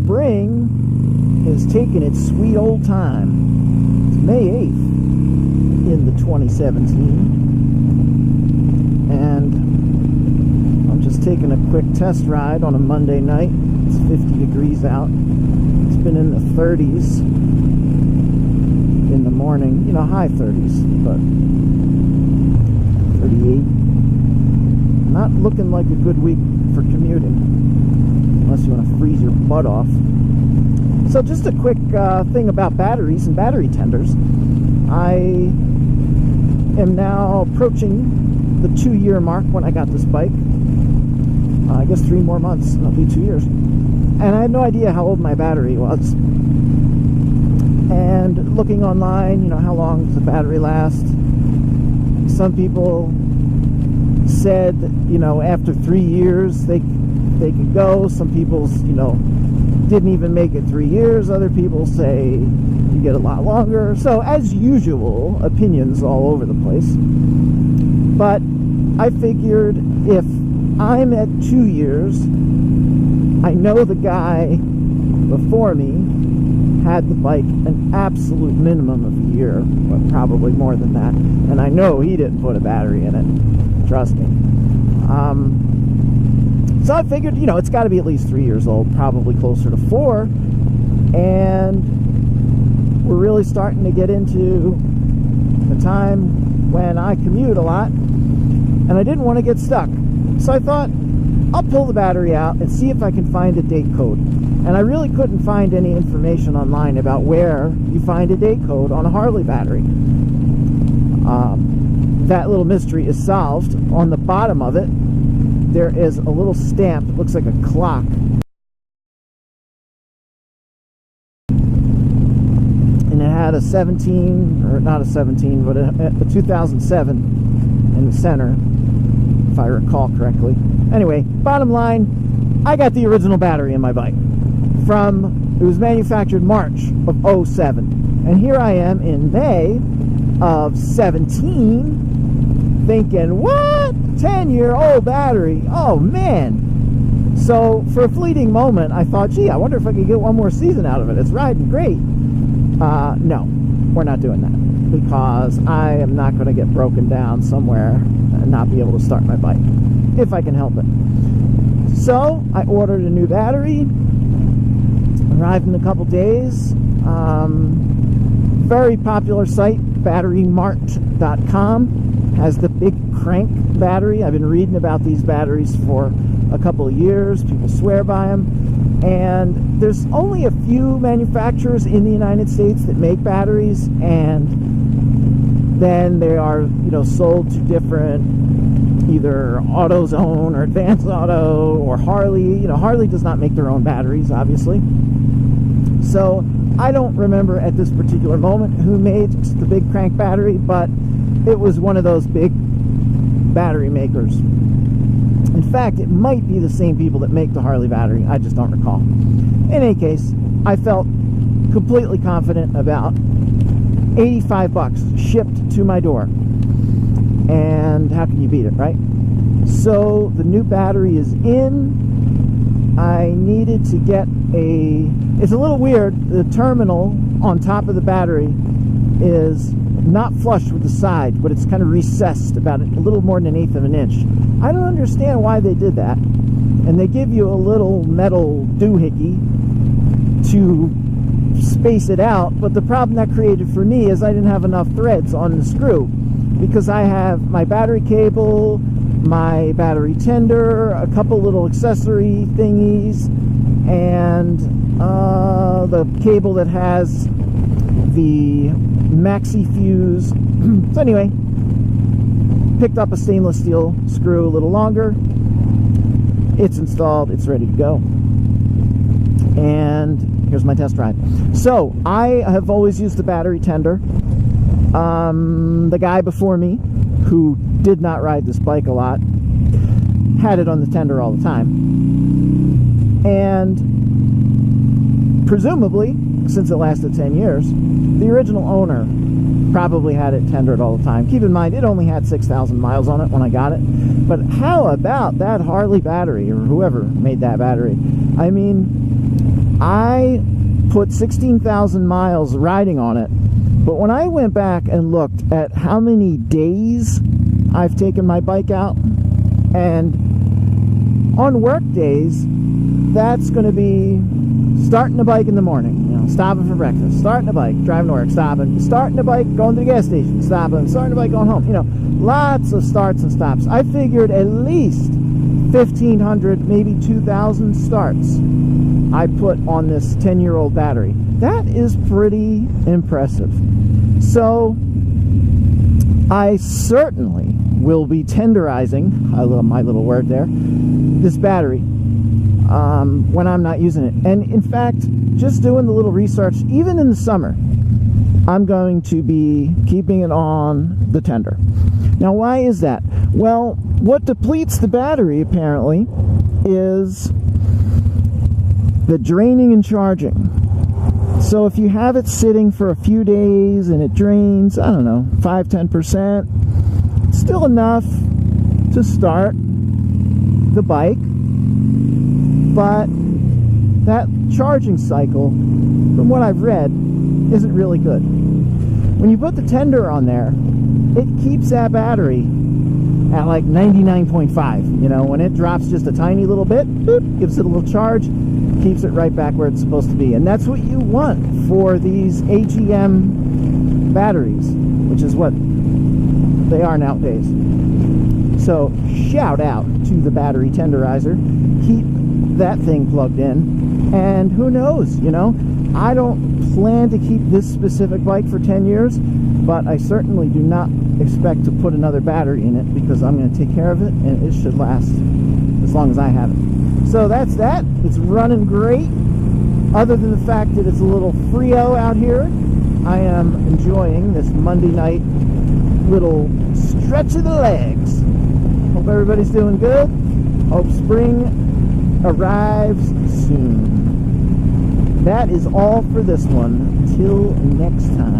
spring is taking its sweet old time. It's May 8th in the 2017, and I'm just taking a quick test ride on a Monday night. It's 50 degrees out. It's been in the 30s in the morning, you know, high 30s, but 38. Not looking like a good week for commuting, unless you want to freeze your butt off. So just a quick thing about batteries and battery tenders. I am now approaching the 2-year mark when I got this bike. I guess 3 more months, and it'll be 2 years. And I had no idea how old my battery was. And looking online, you know, how long does the battery last? Some people said, you know, after 3 years they could go. Some people, you know, didn't even make it 3 years. Other people say you get a lot longer. So as usual, opinions all over the place. But I figured if I'm at 2 years, I know the guy before me had the bike an absolute minimum of a year, but probably more than that. And I know he didn't put a battery in it. Trust me. So I figured, you know, it's got to be at least 3 years old, probably closer to 4. And we're really starting to get into the time when I commute a lot, and I didn't want to get stuck. So I thought, I'll pull the battery out and see if I can find a date code. And I really couldn't find any information online about where you find a date code on a Harley battery. That little mystery is solved. On the bottom of it, there is a little stamp that looks like a clock. And it had a 17, or not a 17, but a 2007 in the center, if I recall correctly. Anyway, bottom line, I got the original battery in my bike. It was manufactured March of 07. And here I am in May of 17, thinking, what? 10-year-old battery? Oh, man. So for a fleeting moment, I thought, gee, I wonder if I could get one more season out of it. It's riding great. No, we're not doing that, because I am not going to get broken down somewhere and not be able to start my bike, if I can help it. So I ordered a new battery. Arrived in a couple days. Very popular site, batterymart.com, has the big crank battery. I've been reading about these batteries for a couple of years. People swear by them. And there's only a few manufacturers in the United States that make batteries, and then they are, you know, sold to different, either AutoZone or Advanced Auto or Harley. You know, Harley does not make their own batteries, obviously. So I don't remember at this particular moment who made the big crank battery, but it was one of those big battery makers. In fact, it might be the same people that make the Harley battery. I just don't recall. In any case, I felt completely confident about $85 shipped to my door. And how can you beat it, right? So the new battery is in. I needed to get it's a little weird. The terminal on top of the battery is not flush with the side, but it's kind of recessed about a little more than 1/8 of an inch. I don't understand why they did that. And they give you a little metal doohickey to space it out, but the problem that created for me is I didn't have enough threads on the screw, because I have my battery cable, my battery tender, a couple little accessory thingies, and the cable that has the maxi fuse. So anyway, picked up a stainless steel screw, a little longer. It's installed, it's ready to go. And here's my test ride. So I have always used the battery tender. The guy before me, who did not ride this bike a lot, had it on the tender all the time. And presumably, since it lasted 10 years, the original owner probably had it tendered all the time. Keep in mind, it only had 6,000 miles on it when I got it. But how about that Harley battery, or whoever made that battery? I mean, I put 16,000 miles riding on it, but when I went back and looked at how many days I've taken my bike out, and on work days, that's going to be starting the bike in the morning, you know, stopping for breakfast, starting the bike, driving to work, stopping, starting the bike, going to the gas station, stopping, starting the bike, going home. You know, lots of starts and stops. I figured at least 1,500, maybe 2,000 starts I put on this 10-year-old battery. That is pretty impressive. So I certainly will be tenderizing, my little word there, this battery when I'm not using it. And in fact, just doing the little research, even in the summer, I'm going to be keeping it on the tender. Now, why is that? Well, what depletes the battery, apparently, is the draining and charging. So if you have it sitting for a few days and it drains, I don't know, 5-10%, still enough to start the bike, but that charging cycle, from what I've read, isn't really good. When you put the tender on there, it keeps that battery at like 99.5. You know, when it drops just a tiny little bit, boop, gives it a little charge, keeps it right back where it's supposed to be. And that's what you want for these AGM batteries, which is what they are nowadays. So shout out to the battery tenderizer. Keep that thing plugged in, and who knows, you know, I don't plan to keep this specific bike for 10 years, but I certainly do not expect to put another battery in it, because I'm going to take care of it and it should last as long as I have it. So that's that. It's running great, other than the fact that it's a little Frio out here. I am enjoying this Monday night little stretch of the legs. Hope everybody's doing good. Hope spring arrives soon. That is all for this one. Till next time.